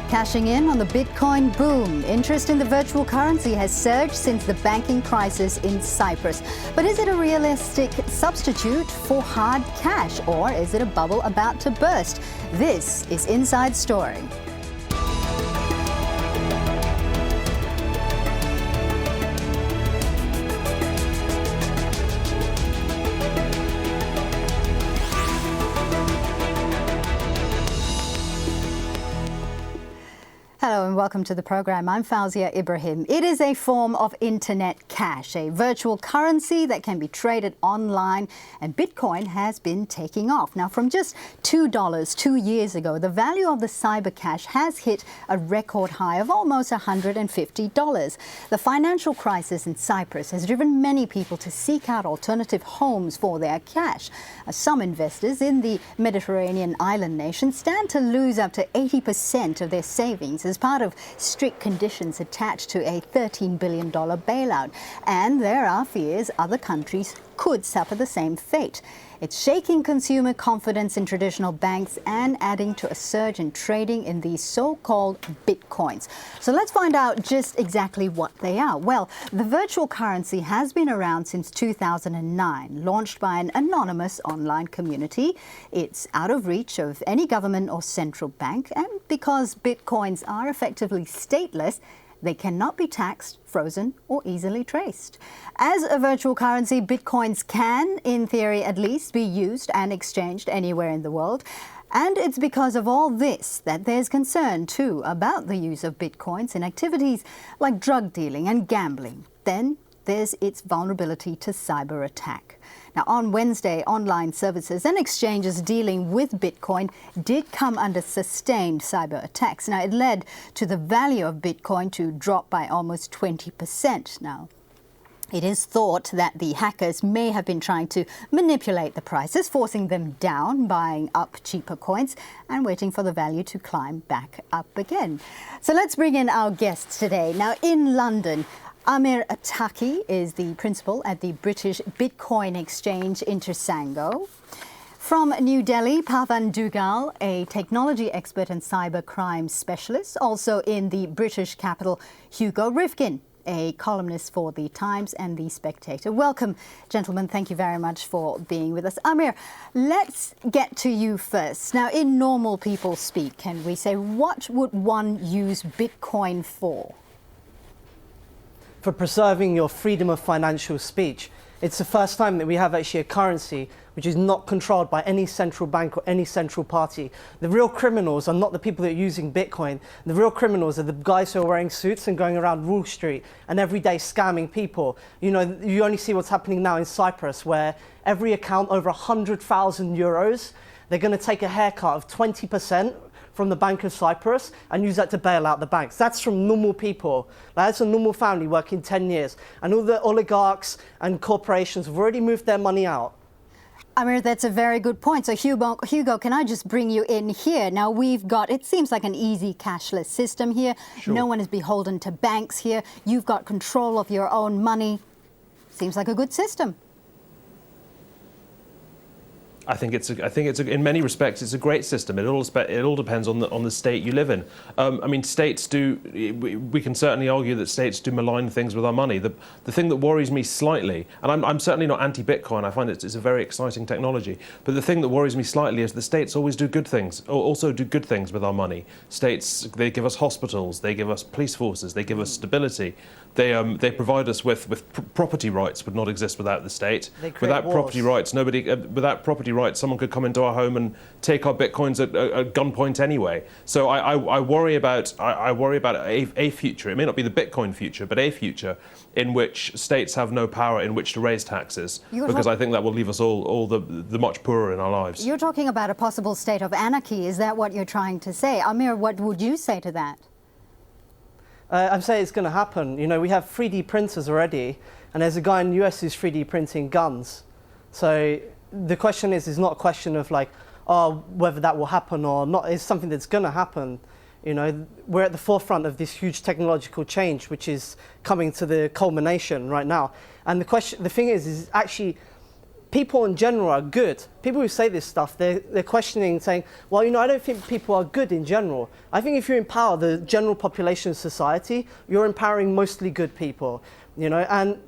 Cashing in on the Bitcoin boom. Interest in the virtual currency has surged since the banking crisis in Cyprus. But is it a realistic substitute for hard cash, or is it a bubble about to burst? This is Inside Story. Hello and welcome to the program. I'm Fawzia Ibrahim. It is a form of internet cash, a virtual currency that can be traded online, and Bitcoin has been taking off. Now, from just $2 2 years ago, the value of the cyber cash has hit a record high of almost $150. The financial crisis in Cyprus has driven many people to seek out alternative homes for their cash. Some investors in the Mediterranean island nation stand to lose up to 80% of their savings as part of strict conditions attached to a $13 billion bailout. And there are fears other countries could suffer the same fate. It's shaking consumer confidence in traditional banks and adding to a surge in trading in these so-called bitcoins. So let's find out just exactly what they are. Well, the virtual currency has been around since 2009, launched by an anonymous online community. It's out of reach of any government or central bank, and because bitcoins are effectively stateless, they cannot be taxed, frozen, or easily traced. As a virtual currency, bitcoins can, in theory at least, be used and exchanged anywhere in the world. And it's because of all this that there's concern, too, about the use of bitcoins in activities like drug dealing and gambling. Then there's its vulnerability to cyber attack. Now, on Wednesday, online services and exchanges dealing with Bitcoin did come under sustained cyber attacks. Now, it led to the value of Bitcoin to drop by almost 20%. Now, it is thought that the hackers may have been trying to manipulate the prices, forcing them down, buying up cheaper coins and waiting for the value to climb back up again. So let's bring in our guests today. Now, in London, Amir Attaki is the principal at the British Bitcoin exchange Intersango. From New Delhi, Pavan Dugal, a technology expert and cyber crime specialist. Also in the British capital, Hugo Rifkin, a columnist for The Times and The Spectator. Welcome, gentlemen. Thank you very much for being with us. Amir, let's get to you first. Now, in normal people speak, can we say, what would one use Bitcoin for? For preserving your freedom of financial speech. It's the first time that we have actually a currency which is not controlled by any central bank or any central party. The real criminals are not the people that are using Bitcoin. The real criminals are the guys who are wearing suits and going around Wall Street and every day scamming people. You know, you only see what's happening now in Cyprus, where every account over 100,000 euros, they're going to take a haircut of 20% from the Bank of Cyprus and use that to bail out the banks. That's from normal people. That's a normal family working 10 years. And all the oligarchs and corporations have already moved their money out. Amir, that's a very good point. So Hugo, can I just bring you in here? Now we've got, it seems like an easy cashless system here. Sure. No one is beholden to banks here. You've got control of your own money. Seems like a good system. I think it's in many respects it's a great system. It all depends on the state you live in. I mean, states do. We can certainly argue that states do malign things with our money. The thing that worries me slightly, and I'm certainly not anti-Bitcoin. I find it's a very exciting technology. But the thing that worries me slightly is the states always do good things. Also do good things with our money. States, they give us hospitals, they give us police forces, they give us stability. They provide us with property rights would not exist without the state. Without property rights, without property rights, someone could come into our home and take our bitcoins at gunpoint anyway. So I worry about a future. It may not be the Bitcoin future, but a future in which states have no power in which to raise taxes, because I think that will leave us all the much poorer in our lives. You're talking about a possible state of anarchy. Is that what you're trying to say? Amir, what would you say to that? I'm saying it's going to happen. You know, we have 3D printers already, and there's a guy in the US who's 3D printing guns. So the question is not a question of like, whether that will happen or not. It's something that's going to happen. You know, we're at the forefront of this huge technological change, which is coming to the culmination right now. And the thing is actually, people in general are good. People who say this stuff, they're questioning, saying, well, I don't think people are good in general. I think if you empower the general population of society, you're empowering mostly good people. And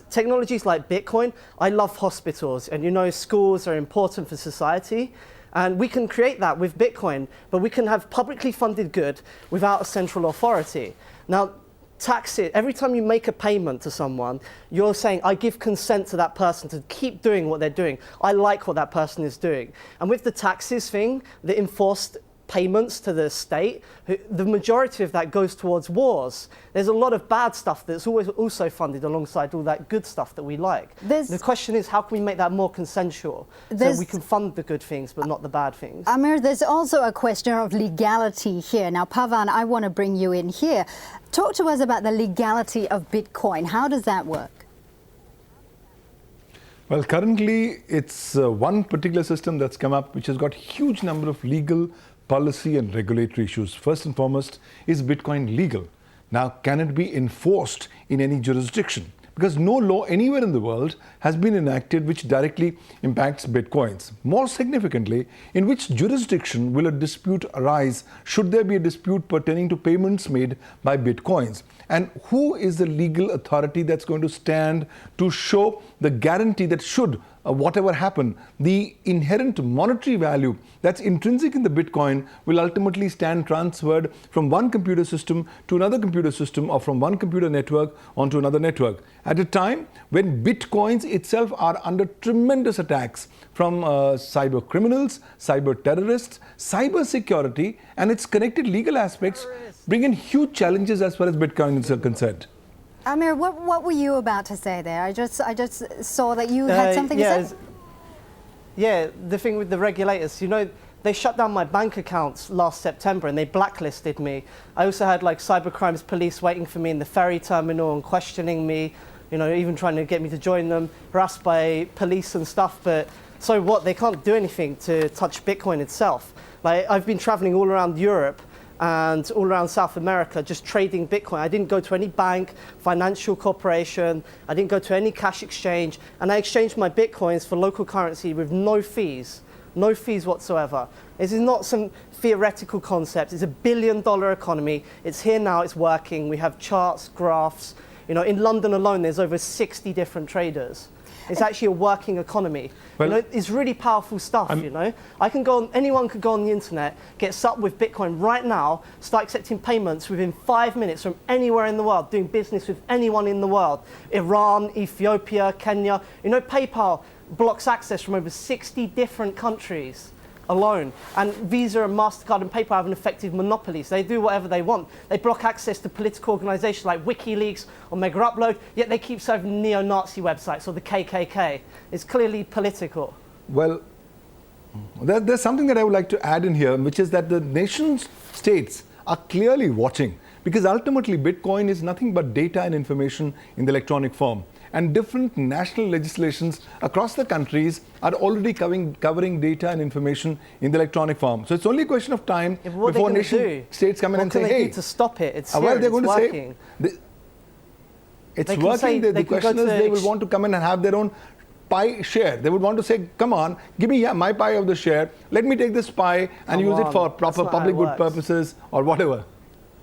technologies like Bitcoin, I love hospitals, and schools are important for society. And we can create that with Bitcoin, but we can have publicly funded good without a central authority. Now, tax it. Every time you make a payment to someone, you're saying, I give consent to that person to keep doing what they're doing. I like what that person is doing. And with the taxes thing, the enforced payments to the state, the majority of that goes towards wars. There's a lot of bad stuff that's always also funded alongside all that good stuff that we like. The question is, how can we make that more consensual so we can fund the good things but not the bad things? Amir, there's also a question of legality here. Now, Pavan, I want to bring you in here. Talk to us about the legality of Bitcoin. How does that work? Well, currently, it's one particular system that's come up which has got huge number of legal, policy and regulatory issues. First and foremost, is Bitcoin legal? Now, can it be enforced in any jurisdiction? Because no law anywhere in the world has been enacted which directly impacts Bitcoins. More significantly, in which jurisdiction will a dispute arise should there be a dispute pertaining to payments made by Bitcoins? And who is the legal authority that's going to stand to show the guarantee that should whatever happen, the inherent monetary value that's intrinsic in the Bitcoin will ultimately stand transferred from one computer system to another computer system, or from one computer network onto another network, at a time when Bitcoins itself are under tremendous attacks from cyber criminals, cyber terrorists, cyber security, and its connected legal aspects bring in huge challenges as far as Bitcoin is concerned. Amir, what were you about to say there? I just saw that you had something to say. Yeah, the thing with the regulators, they shut down my bank accounts last September and they blacklisted me. I also had cybercrimes police waiting for me in the ferry terminal and questioning me, even trying to get me to join them, harassed by police and stuff. But so what? They can't do anything to touch Bitcoin itself. I've been traveling all around Europe and all around South America just trading Bitcoin. I didn't go to any bank, financial corporation, I didn't go to any cash exchange, and I exchanged my Bitcoins for local currency with no fees whatsoever. This is not some theoretical concept. It's $1 billion economy. It's here now, it's working. We have charts, graphs. In London alone, there's over 60 different traders. It's actually a working economy. Well, it's really powerful stuff, anyone could go on the internet, get set up with Bitcoin right now, start accepting payments within 5 minutes from anywhere in the world, doing business with anyone in the world. Iran, Ethiopia, Kenya. PayPal blocks access from over 60 different countries alone. And Visa and MasterCard and PayPal have an effective monopoly, so they do whatever they want. They block access to political organizations like WikiLeaks or Mega Upload, yet they keep serving neo-Nazi websites or the KKK. It's clearly political. Well, there's something that I would like to add in here, which is that the nation states are clearly watching, because ultimately Bitcoin is nothing but data and information in the electronic form. And different national legislations across the countries are already covering data and information in the electronic form. So it's only a question of time before nation states come in and say, hey, to stop it? It's well, they're going working. To say, it's working. The question is, they will want to come in and have their own pie share. They would want to say, come on, give me my pie of the share. Let me take this pie and use it for proper public good purposes or whatever.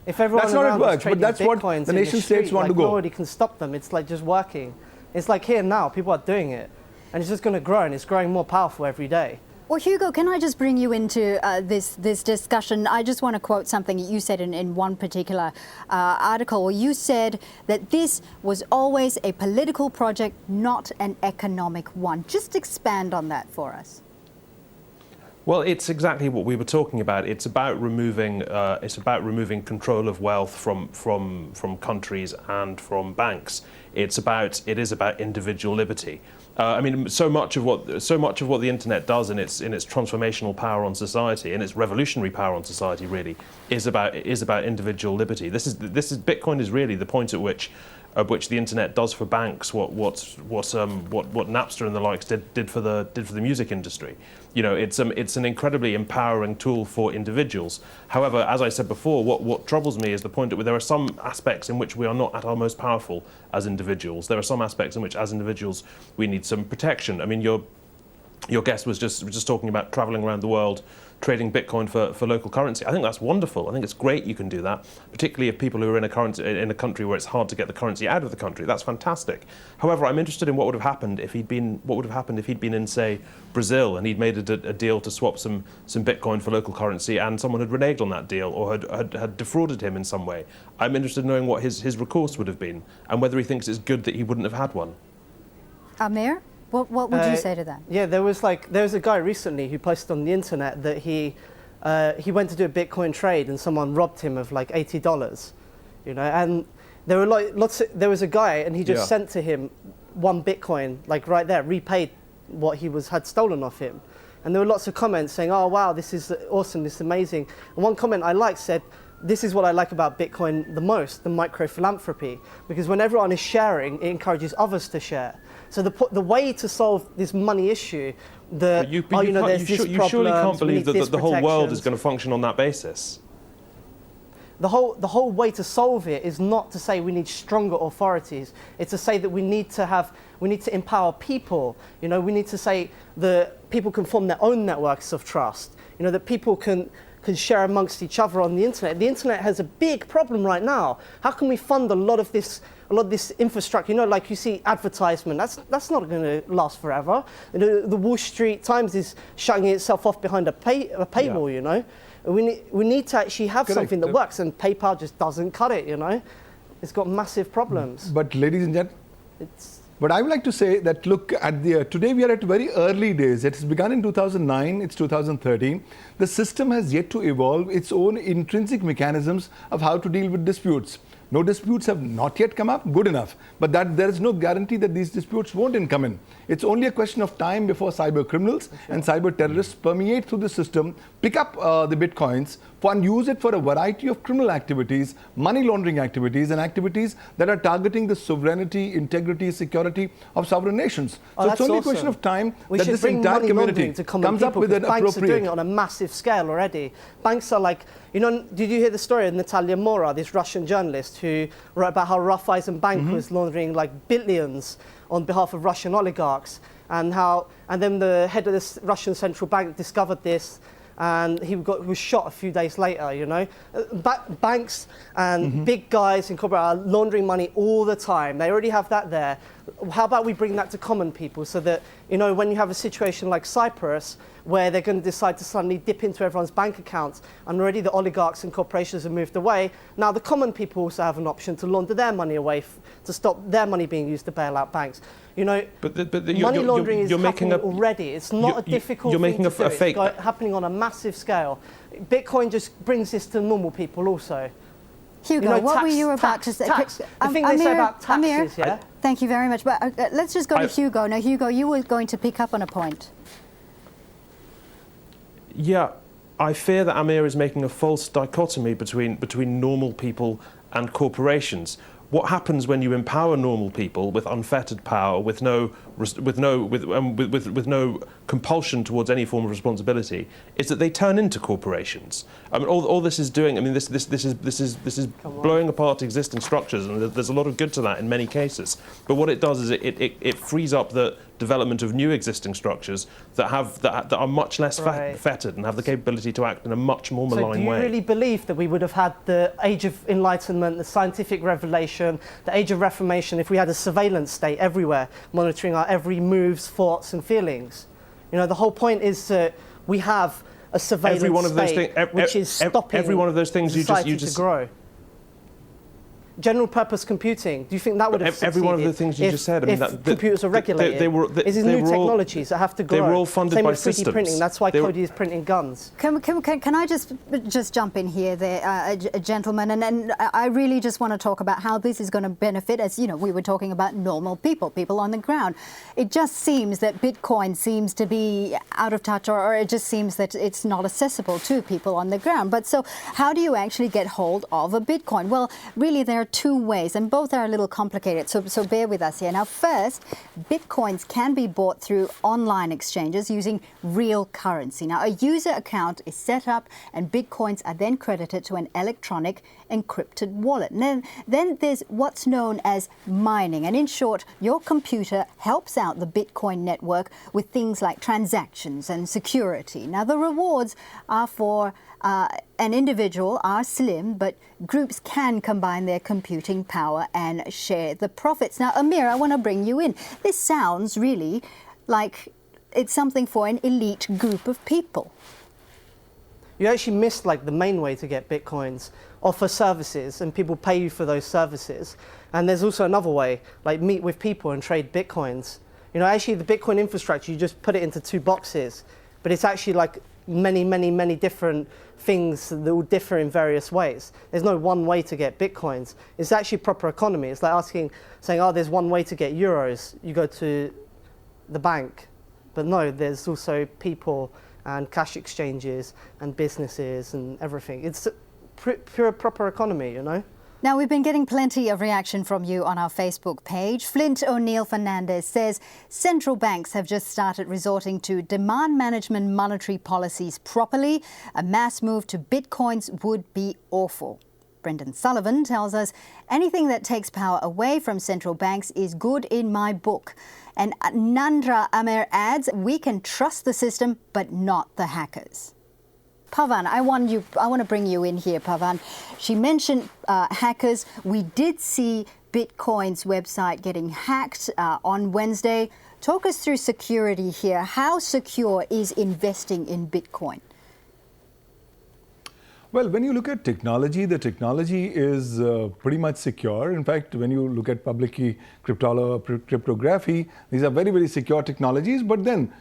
If everyone that's not how it works, but that's what the nation states want to go. Nobody can stop them. It's just working. It's here now. People are doing it. And it's just going to grow, and it's growing more powerful every day. Well, Hugo, can I just bring you into this discussion? I just want to quote something you said in one particular article. You said that this was always a political project, not an economic one. Just expand on that for us. Well, it's exactly what we were talking about. It's about removing control of wealth from countries and from banks. It is about individual liberty. So much of what the internet does in its transformational power on society, in its revolutionary power on society, really is about individual liberty. Bitcoin is really the point at which the internet does for banks what Napster and the likes did for the music industry. It's an incredibly empowering tool for individuals. However, as I said before, what troubles me is the point that there are some aspects in which we are not at our most powerful as individuals. There are some aspects in which, as individuals, we need some protection. your guest was just talking about traveling around the world, trading Bitcoin for local currency. I think that's wonderful. I think it's great you can do that, particularly if people who are in a country where it's hard to get the currency out of the country. That's fantastic. However, I'm interested in what would have happened if he'd been in, say, Brazil, and he'd made a deal to swap some Bitcoin for local currency, and someone had reneged on that deal or had defrauded him in some way. I'm interested in knowing what his recourse would have been and whether he thinks it's good that he wouldn't have had one. Amir? What would you say to that? Yeah, there was a guy recently who posted on the internet that he went to do a Bitcoin trade and someone robbed him of like $80, you know, and there were there was a guy and he just sent to him 1 Bitcoin, like right there, repaid what he had stolen off him. And there were lots of comments saying, oh wow, this is awesome, this is amazing. And one comment I liked said, this is what I like about Bitcoin the most, the micro-philanthropy, because when everyone is sharing, it encourages others to share. So the way to solve this money issue, you surely can't believe that the whole world is going to function on that basis. The whole way to solve it is not to say we need stronger authorities. It's to say that we need to empower people. You know, we need to say that people can form their own networks of trust. You know, that people can share amongst each other on the internet. The internet has a big problem right now. How can we fund a lot of this infrastructure? You know, like you see advertisement, that's not going to last forever. You know, the Wall Street Times is shutting itself off behind a paywall, you know. We need to actually have something that works, and PayPal just doesn't cut it, you know. It's got massive problems. But ladies and gentlemen, but I would like to say that, look, today we are at very early days. It has begun in 2009, it's 2013. The system has yet to evolve its own intrinsic mechanisms of how to deal with disputes. No disputes have not yet come up, good enough. But there is no guarantee that these disputes won't come in. It's only a question of time before cyber criminals and cyber terrorists permeate through the system, pick up the bitcoins, and use it for a variety of criminal activities, money laundering activities, and activities that are targeting the sovereignty, integrity, security of sovereign nations. So it's only a question of time that this entire community comes up with an appropriate... Banks are doing it on a massive scale already. Banks are like, you know, did you hear the story of Natalia Mora, this Russian journalist who wrote about how Raiffeisen Bank was laundering like billions on behalf of Russian oligarchs, and then the head of the Russian central bank discovered this, and he was shot a few days later, you know. Banks and big guys in corporate are laundering money all the time. They already have that there. How about we bring that to common people so that, you know, when you have a situation like Cyprus, where they're going to decide to suddenly dip into everyone's bank accounts, and already the oligarchs and corporations have moved away, now the common people also have an option to launder their money away, to stop their money being used to bail out banks. You know, money laundering is happening already. It's not a difficult thing to do. It's happening on a massive scale. Bitcoin just brings this to normal people also. Hugo, you know, what were you about to say? The thing they say about taxes, Amir, thank you very much. But let's just go to Hugo. Now, Hugo, you were going to pick up on a point. Yeah, I fear that Amir is making a false dichotomy between normal people and corporations. What happens when you empower normal people with unfettered power, with no compulsion towards any form of responsibility, is that they turn into corporations. I mean, all this is doing. I mean, this is blowing apart existing structures, and there's a lot of good to that in many cases. But what it does is it frees up the development of new existing structures that are much less fettered and have the capability to act in a much more malign way. So do you really believe that we would have had the Age of Enlightenment, the scientific revelation, the Age of Reformation, if we had a surveillance state everywhere, monitoring our every moves, thoughts and feelings? You know, the whole point is that we have a surveillance state which is stopping every one of those things society to grow. General purpose computing, do you think that would have succeeded? Every one of the things you just said. I mean, computers are regulated. This is new technologies that have to grow. They were all funded by systems. Same with 3D printing. That's why Cody is printing guns. Can I just jump in here, there, gentlemen? And I really just want to talk about how this is going to benefit, as you know, we were talking about normal people on the ground. It just seems that Bitcoin seems to be out of touch, or it just seems that it's not accessible to people on the ground. But so how do you actually get hold of a Bitcoin? Well, really, there are two ways, and both are a little complicated, so bear with us here. Now, first, Bitcoins can be bought through online exchanges using real currency. Now, a user account is set up, and Bitcoins are then credited to an electronic encrypted wallet. And then there's what's known as mining, and in short, your computer helps out the Bitcoin network with things like transactions and security. Now, the rewards are for an individual are slim, but groups can combine their computing power and share the profits. Now, Amir, I want to bring you in. This sounds really like it's something for an elite group of people. You actually missed like the main way to get Bitcoins. Offer services and people pay you for those services. And there's also another way, like meet with people and trade Bitcoins. You know, actually the Bitcoin infrastructure, you just put it into two boxes, but it's actually like many different things that will differ in various ways. There's no one way to get Bitcoins. It's actually proper economy. It's like saying, oh, there's one way to get euros. You go to the bank. But no, there's also people and cash exchanges and businesses and everything. It's a pure proper economy, you know? Now, we've been getting plenty of reaction from you on our Facebook page. Flint O'Neill Fernandez says central banks have just started resorting to demand management monetary policies properly. A mass move to Bitcoins would be awful. Brendan Sullivan tells us anything that takes power away from central banks is good in my book. And Nandra Amer adds, we can trust the system, but not the hackers. Pavan, I want to bring you in here, Pavan. She mentioned hackers. We did see Bitcoin's website getting hacked on Wednesday. Talk us through security here. How secure is investing in Bitcoin? Well, when you look at technology, the technology is pretty much secure. In fact, when you look at public key cryptography, these are very secure technologies. But then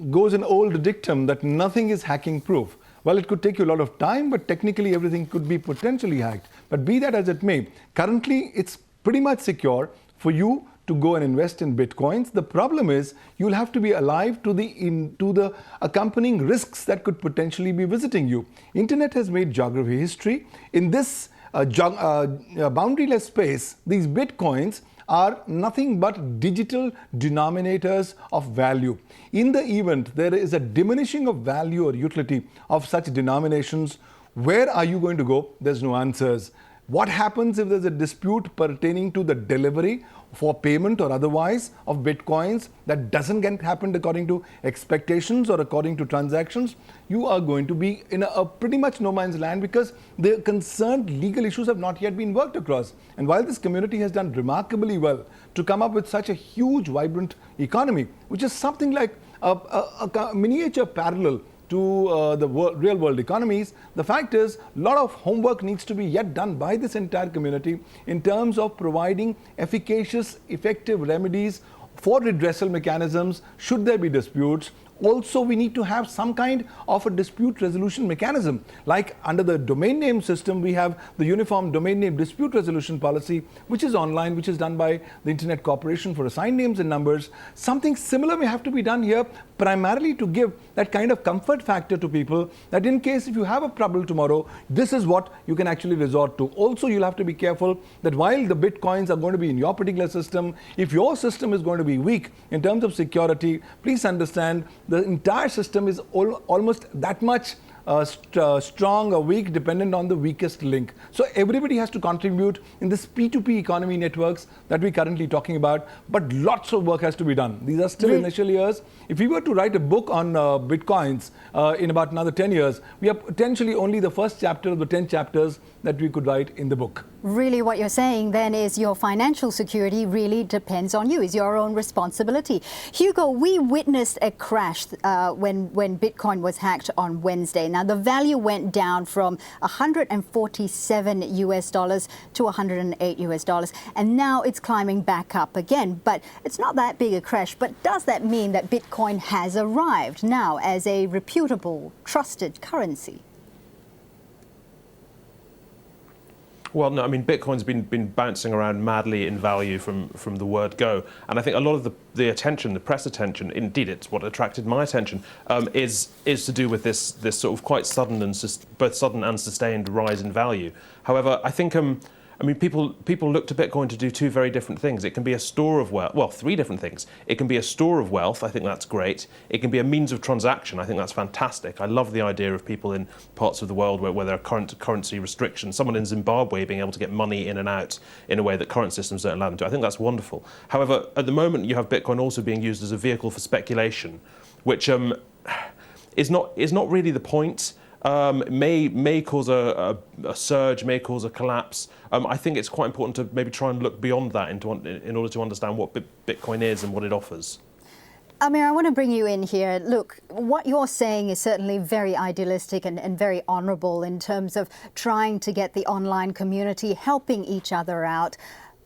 goes an old dictum that nothing is hacking proof. Well, it could take you a lot of time, but technically everything could be potentially hacked. But be that as it may, currently it's pretty much secure for you to go and invest in Bitcoins. The problem is you'll have to be alive to the accompanying risks that could potentially be visiting you. Internet has made geography history. In this boundaryless space, these Bitcoins are nothing but digital denominators of value. In the event there is a diminishing of value or utility of such denominations, where are you going to go? There's no answers. What happens if there's a dispute pertaining to the delivery for payment or otherwise of Bitcoins that doesn't get happened according to expectations or according to transactions? You are going to be in a pretty much no man's land, because the concerned legal issues have not yet been worked across. And while this community has done remarkably well to come up with such a huge, vibrant economy, which is something like a miniature parallel to the real world economies, the fact is a lot of homework needs to be yet done by this entire community in terms of providing efficacious, effective remedies for redressal mechanisms should there be disputes. Also, we need to have some kind of a dispute resolution mechanism. Like under the domain name system, we have the Uniform Domain Name Dispute Resolution Policy, which is online, which is done by the Internet Corporation for Assigned Names and Numbers. Something similar may have to be done here, primarily to give that kind of comfort factor to people that in case if you have a trouble tomorrow, this is what you can actually resort to. Also, you'll have to be careful that while the Bitcoins are going to be in your particular system, if your system is going to be weak in terms of security, please understand the entire system is almost that much strong or weak dependent on the weakest link. So everybody has to contribute in this P2P economy networks that we're currently talking about, but lots of work has to be done. These are still initial years. If we were to write a book on Bitcoins in about another 10 years, we are potentially only the first chapter of the 10 chapters that we could write in the book. Really what you're saying then is your financial security really depends on you, is your own responsibility. Hugo, we witnessed a crash when Bitcoin was hacked on Wednesday. Now the value went down from $147 US to $108 US, and now it's climbing back up again. But it's not that big a crash. But does that mean that Bitcoin has arrived now as a reputable, trusted currency? Well, no, I mean, Bitcoin's been bouncing around madly in value from the word go. And I think a lot of the attention, the press attention, indeed it's what attracted my attention, is to do with this sort of quite sudden and both sudden and sustained rise in value. However, I think I mean, people look to Bitcoin to do two very different things. It can be a store of wealth, well, three different things. It can be a store of wealth, I think that's great. It can be a means of transaction, I think that's fantastic. I love the idea of people in parts of the world where there are current currency restrictions. Someone in Zimbabwe being able to get money in and out in a way that current systems don't allow them to. I think that's wonderful. However, at the moment you have Bitcoin also being used as a vehicle for speculation, which is not really the point. May cause a surge, may cause a collapse. I think it's quite important to maybe try and look beyond that in order to understand what Bitcoin is and what it offers. Amir, I want to bring you in here. Look, what you're saying is certainly very idealistic and very honourable in terms of trying to get the online community helping each other out.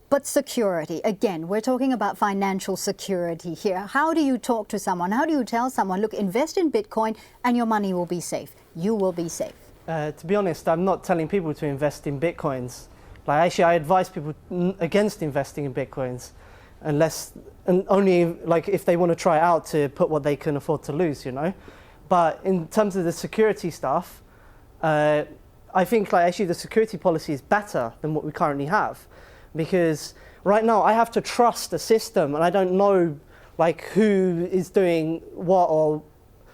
But security, again, we're talking about financial security here. How do you talk to someone? How do you tell someone, look, invest in Bitcoin and your money will be safe? You will be safe. To be honest, I'm not telling people to invest in Bitcoins. Like, actually, I advise people against investing in Bitcoins, and only like if they want to try it out to put what they can afford to lose, you know. But in terms of the security stuff, I think like actually the security policy is better than what we currently have, because right now I have to trust the system, and I don't know like who is doing what or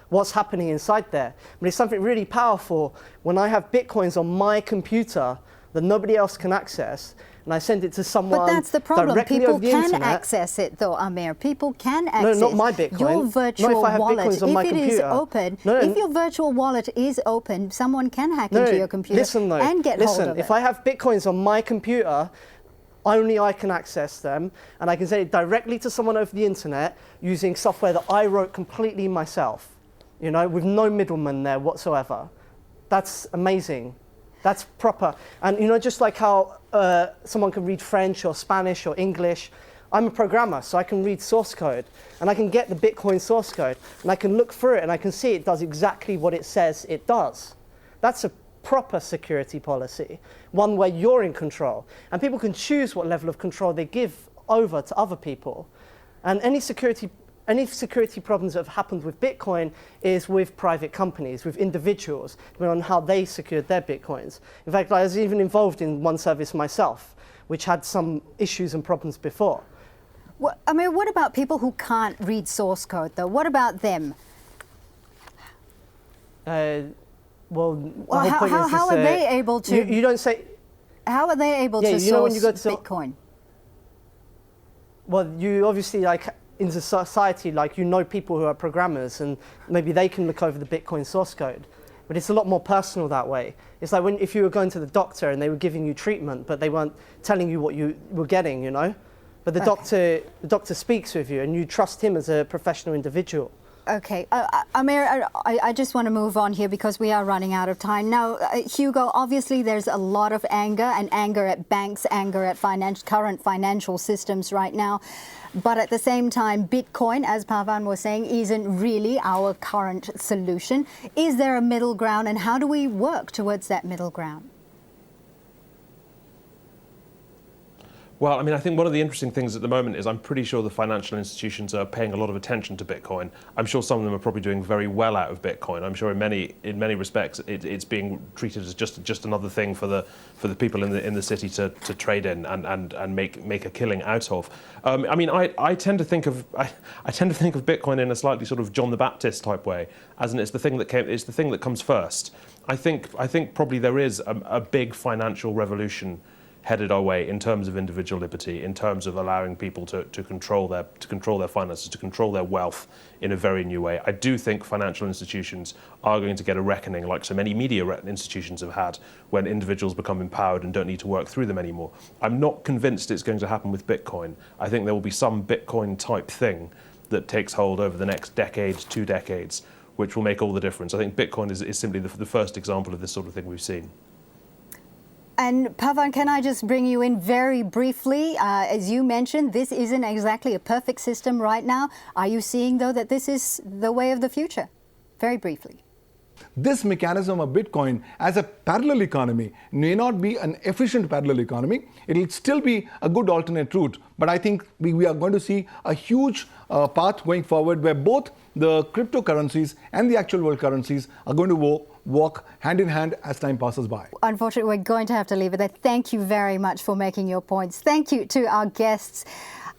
what's happening inside there. But it's something really powerful when I have Bitcoins on my computer that nobody else can access, and I send it to someone. But that's the problem. Directly People over the can internet. access it, though, Amir. People can access No, not my Bitcoin. your virtual not if I have wallet. Bitcoins on my If it computer. is open, No, if your virtual wallet is open, someone can hack into your computer and get hold of it. If I have Bitcoins on my computer, only I can access them, and I can send it directly to someone over the internet using software that I wrote completely myself, you know, with no middleman there whatsoever. That's amazing. That's proper. And you know, just like how someone can read French or Spanish or English, I'm a programmer, so I can read source code, and I can get the Bitcoin source code, and I can look through it, and I can see it does exactly what it says it does. That's a proper security policy, one where you're in control, and people can choose what level of control they give over to other people. And any security problems that have happened with Bitcoin is with private companies, with individuals, depending on how they secured their Bitcoins. In fact, I was even involved in one service myself, which had some issues and problems before. Well, I mean, what about people who can't read source code, though? What about them? How are they able to? You don't say. How are they able to source Bitcoin? Well, you obviously like in the society, like you know people who are programmers, and maybe they can look over the Bitcoin source code. But it's a lot more personal that way. It's like if you were going to the doctor and they were giving you treatment, but they weren't telling you what you were getting, you know. But the doctor speaks with you, and you trust him as a professional individual. Okay, Amir, I just want to move on here because we are running out of time. Now, Hugo, obviously there's a lot of anger, and anger at banks, anger at current financial systems right now. But at the same time, Bitcoin, as Pavan was saying, isn't really our current solution. Is there a middle ground, and how do we work towards that middle ground? Well, I mean, I think one of the interesting things at the moment is I'm pretty sure the financial institutions are paying a lot of attention to Bitcoin. I'm sure some of them are probably doing very well out of Bitcoin. I'm sure in many respects it's being treated as just another thing for the people in the city to trade in and make a killing out of. I mean, I tend to think of Bitcoin in a slightly sort of John the Baptist type way, as in it's the thing that comes first. I think probably there is a big financial revolution headed our way in terms of individual liberty, in terms of allowing people to control their finances, to control their wealth in a very new way. I do think financial institutions are going to get a reckoning, like so many media institutions have had, when individuals become empowered and don't need to work through them anymore. I'm not convinced it's going to happen with Bitcoin. I think there will be some Bitcoin type thing that takes hold over the next decade, 2 decades, which will make all the difference. I think Bitcoin is simply the first example of this sort of thing we've seen. And Pavan, can I just bring you in very briefly? As you mentioned, this isn't exactly a perfect system right now. Are you seeing, though, that this is the way of the future? Very briefly. This mechanism of Bitcoin as a parallel economy may not be an efficient parallel economy. It will still be a good alternate route. But I think we are going to see a huge path going forward where both the cryptocurrencies and the actual world currencies are going to walk hand in hand as time passes by. Unfortunately, we're going to have to leave it there. Thank you very much for making your points. Thank you to our guests,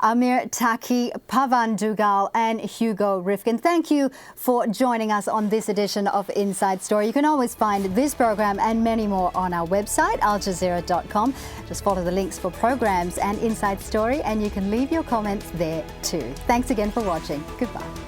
Amir Taki, Pavan Dugal and Hugo Rifkin. Thank you for joining us on this edition of Inside Story. You can always find this program and many more on our website, aljazeera.com. Just follow the links for programs and Inside Story, and you can leave your comments there too. Thanks again for watching. Goodbye.